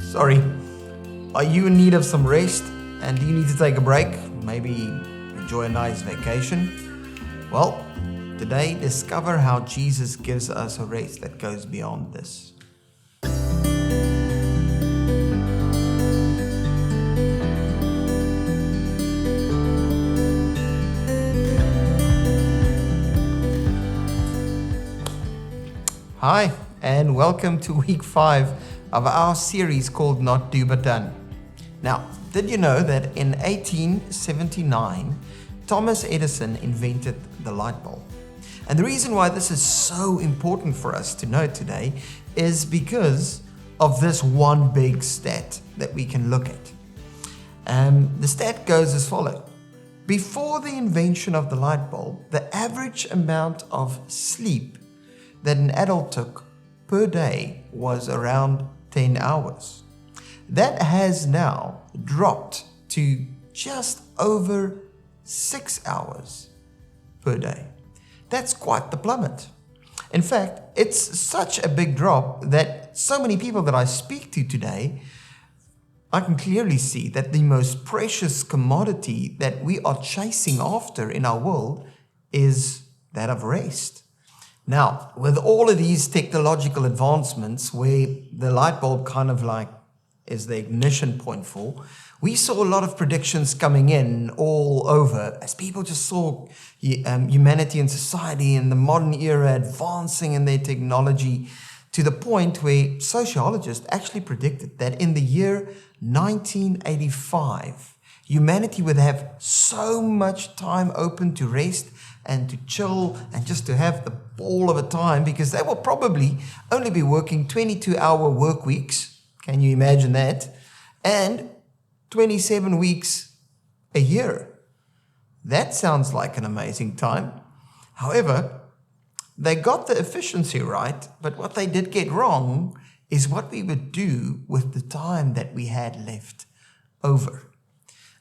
Sorry. Are you in need of some rest? And do you need to take a break? Maybe enjoy a nice vacation? Well, today discover how Jesus gives us a rest that goes beyond this. Hi, and welcome to week 5 of our series called Not Do But Done. Now, did you know that in 1879, Thomas Edison invented the light bulb? And the reason why this is so important for us to know today is because of this one big stat that we can look at. The stat goes as follows. Before the invention of the light bulb, the average amount of sleep that an adult took per day was around 10 hours. That has now dropped to just over 6 hours per day. That's quite the plummet. In fact, it's such a big drop that so many people that I speak to today, I can clearly see that the most precious commodity that we are chasing after in our world is that of rest. Now, with all of these technological advancements where the light bulb kind of like is the ignition point for, we saw a lot of predictions coming in all over as people just saw humanity and society in the modern era advancing in their technology to the point where sociologists actually predicted that in the year 1985, humanity would have so much time open to rest and to chill and just to have the ball of a time because they will probably only be working 22-hour work weeks. Can you imagine that? And 27 weeks a year. That sounds like an amazing time. However, they got the efficiency right, but what they did get wrong is what we would do with the time that we had left over.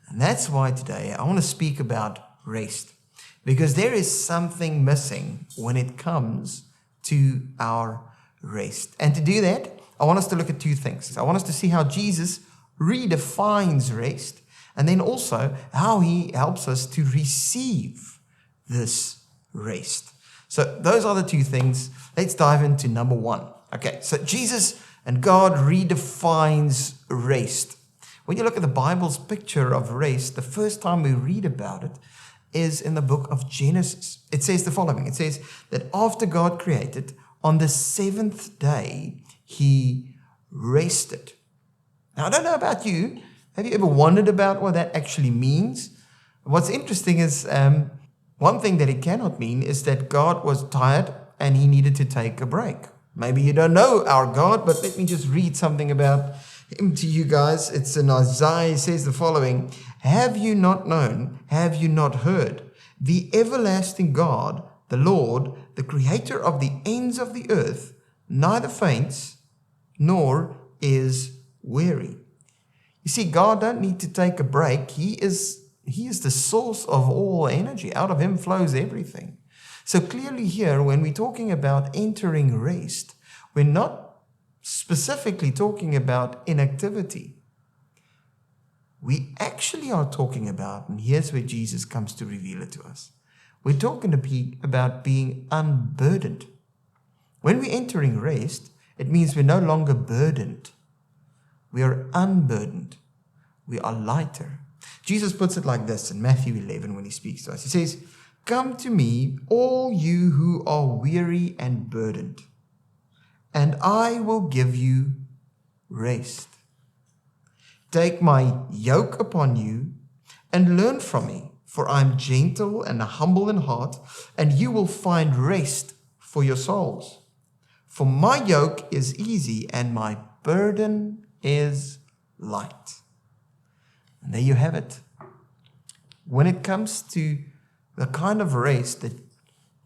And that's why today I want to speak about rest. Because there is something missing when it comes to our rest. And to do that, I want us to look at two things. I want us to see how Jesus redefines rest, and then also how he helps us to receive this rest. So those are the two things. Let's dive into number 1. Okay, so Jesus and God redefines rest. When you look at the Bible's picture of rest, the first time we read about it is in the book of Genesis. It says the following. It says that after God created, on the 7th day, he rested. Now, I don't know about you. Have you ever wondered about what that actually means? What's interesting is one thing that it cannot mean is that God was tired and he needed to take a break. Maybe you don't know our God, but let me just read something about him to you guys. It's in Isaiah. It says the following. Have you not known? Have you not heard? The everlasting God, the Lord, the creator of the ends of the earth, neither faints nor is weary. You see, God don't need to take a break. He is the source of all energy. Out of him flows everything. So clearly here, when we're talking about entering rest, we're not specifically talking about inactivity. We actually are talking about, and here's where Jesus comes to reveal it to us. We're talking about being unburdened. When we're entering rest, it means we're no longer burdened. We are unburdened. We are lighter. Jesus puts it like this in Matthew 11 when he speaks to us. He says, "Come to me, all you who are weary and burdened, and I will give you rest. Take my yoke upon you and learn from me, for I am gentle and humble in heart, and you will find rest for your souls. For my yoke is easy and my burden is light." And there you have it. When it comes to the kind of rest that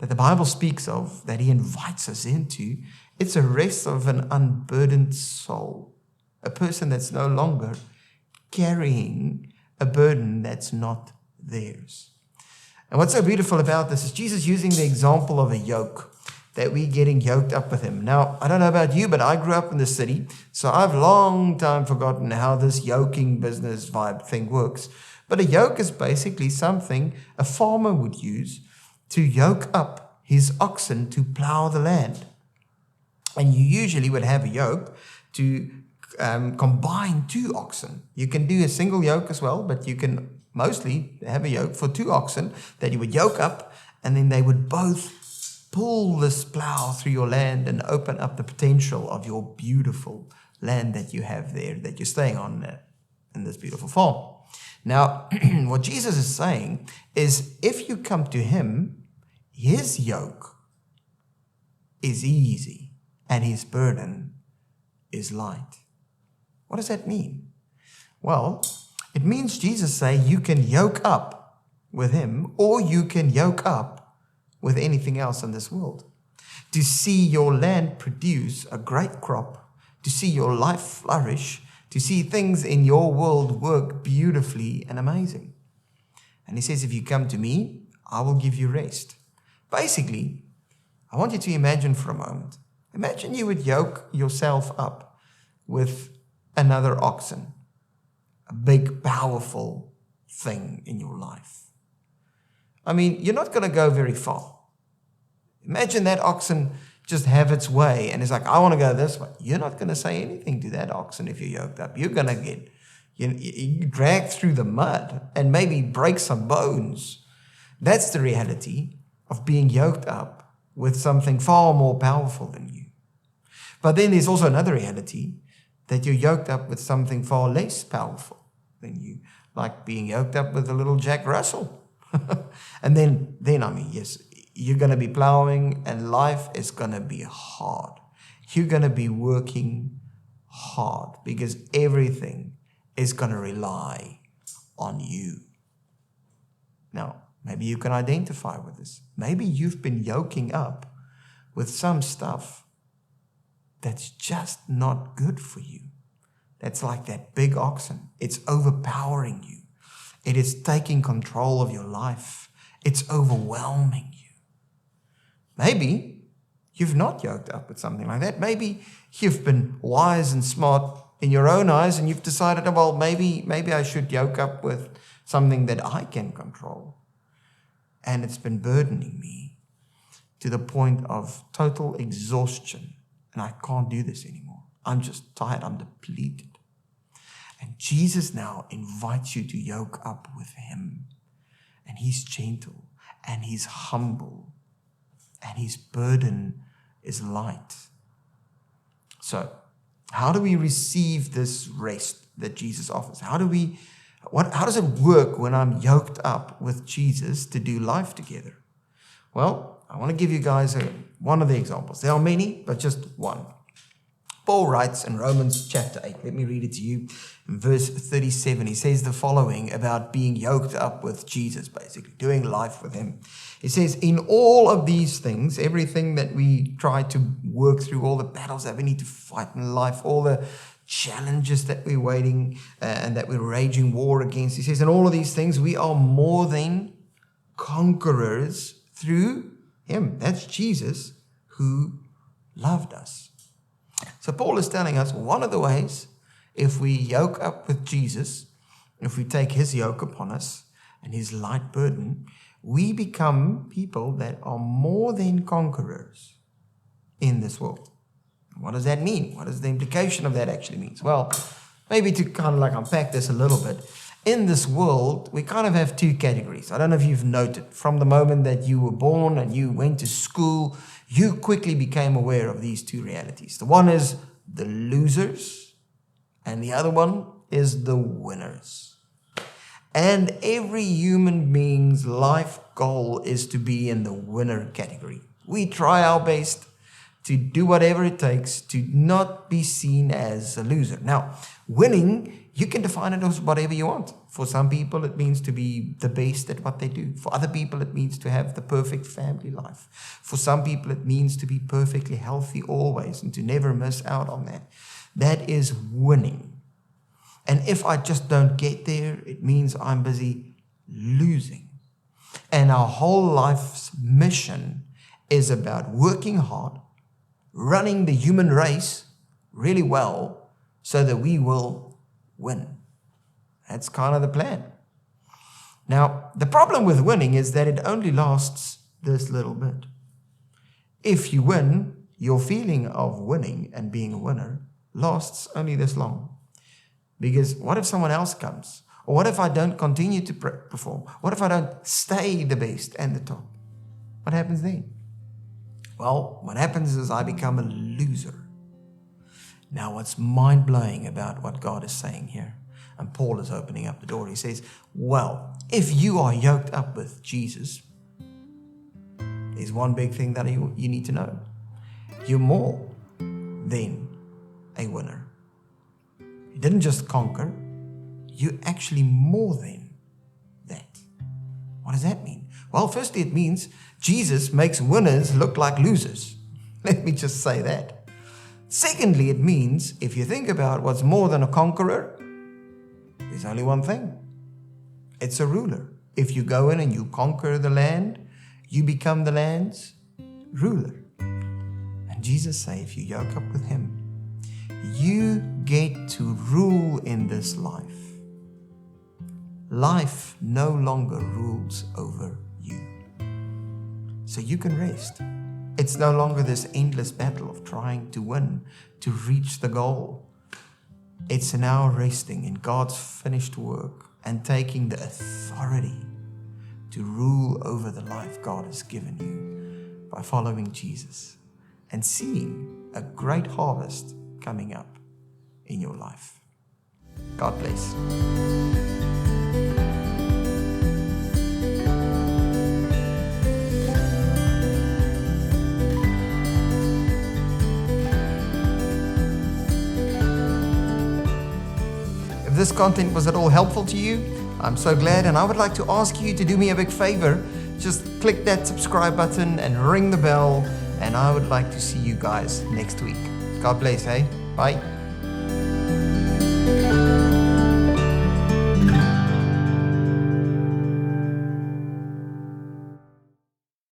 the Bible speaks of, that he invites us into, it's a rest of an unburdened soul, a person that's no longer carrying a burden that's not theirs. And what's so beautiful about this is Jesus using the example of a yoke. that we're getting yoked up with him. Now, I don't know about you, but I grew up in the city, so I've long time forgotten how this yoking business vibe thing works. But a yoke is basically something a farmer would use to yoke up his oxen to plow the land. And you usually would have a yoke to combine two oxen. You can do a single yoke as well, but you can mostly have a yoke for two oxen that you would yoke up, and then they would both pull this plow through your land and open up the potential of your beautiful land that you have there, that you're staying on in this beautiful farm. Now, what Jesus is saying is if you come to him, his yoke is easy and his burden is light. What does that mean? Well, it means Jesus say you can yoke up with him, or you can yoke up with anything else in this world. To see your land produce a great crop, to see your life flourish, to see things in your world work beautifully and amazing. And he says, if you come to me, I will give you rest. Basically, I want you to imagine for a moment. Imagine you would yoke yourself up with another oxen, a big, powerful thing in your life. I mean, you're not going to go very far. Imagine that oxen just have its way and it's like, I want to go this way. You're not going to say anything to that oxen if you're yoked up. You're going to get you dragged through the mud and maybe break some bones. That's the reality of being yoked up with something far more powerful than you. But then there's also another reality that you're yoked up with something far less powerful than you, like being yoked up with a little Jack Russell. And then I mean, yes, you're going to be plowing and life is going to be hard. You're going to be working hard because everything is going to rely on you. Now, maybe you can identify with this. Maybe you've been yoking up with some stuff that's just not good for you. That's like that big oxen. It's overpowering you. It is taking control of your life. It's overwhelming you. Maybe you've not yoked up with something like that. Maybe you've been wise and smart in your own eyes and you've decided, well, maybe I should yoke up with something that I can control. And it's been burdening me to the point of total exhaustion. And I can't do this anymore. I'm just tired. I'm depleted. And Jesus now invites you to yoke up with him. And he's gentle and he's humble and his burden is light. So, how do we receive this rest that Jesus offers? How does it work when I'm yoked up with Jesus to do life together? Well, I want to give you guys one of the examples. There are many, but just one. Paul writes in Romans chapter 8, let me read it to you. In verse 37, he says the following about being yoked up with Jesus, basically, doing life with him. He says, in all of these things, everything that we try to work through, all the battles that we need to fight in life, all the challenges that we're waiting and that we're raging war against, he says, in all of these things, we are more than conquerors through him. That's Jesus who loved us. So Paul is telling us one of the ways, if we yoke up with Jesus, if we take his yoke upon us and his light burden, we become people that are more than conquerors in this world. What does that mean? What does the implication of that actually mean? Well, maybe to kind of like unpack this a little bit. In this world, we kind of have two categories. I don't know if you've noted, from the moment that you were born and you went to school, you quickly became aware of these two realities. The one is the losers, and the other one is the winners. And every human being's life goal is to be in the winner category. We try our best to do whatever it takes to not be seen as a loser. Now, winning, you can define it as whatever you want. For some people, it means to be the best at what they do. For other people, it means to have the perfect family life. For some people, it means to be perfectly healthy always and to never miss out on that. That is winning. And if I just don't get there, it means I'm busy losing. And our whole life's mission is about working hard, running the human race really well so that we will win. That's kind of the plan. Now, the problem with winning is that it only lasts this little bit. If you win, your feeling of winning and being a winner lasts only this long. Because what if someone else comes? Or what if I don't continue to perform? What if I don't stay the best and the top? What happens then? Well, what happens is I become a loser. Now, what's mind-blowing about what God is saying here, and Paul is opening up the door, he says, well, if you are yoked up with Jesus, there's one big thing that you need to know. You're more than a winner. You didn't just conquer, you're actually more than that. What does that mean? Well, firstly, it means Jesus makes winners look like losers. Let me just say that. Secondly, it means if you think about what's more than a conqueror, there's only one thing. It's a ruler. If you go in and you conquer the land, you become the land's ruler. And Jesus says, if you yoke up with him, you get to rule in this life. Life no longer rules over you. So you can rest. It's no longer this endless battle of trying to win, to reach the goal. It's now resting in God's finished work and taking the authority to rule over the life God has given you by following Jesus and seeing a great harvest coming up in your life. God bless. If this content was at all helpful to you, I'm so glad, and I would like to ask you to do me a big favor. Just click that subscribe button and ring the bell, and I would like to see you guys next week. God bless, hey? Bye.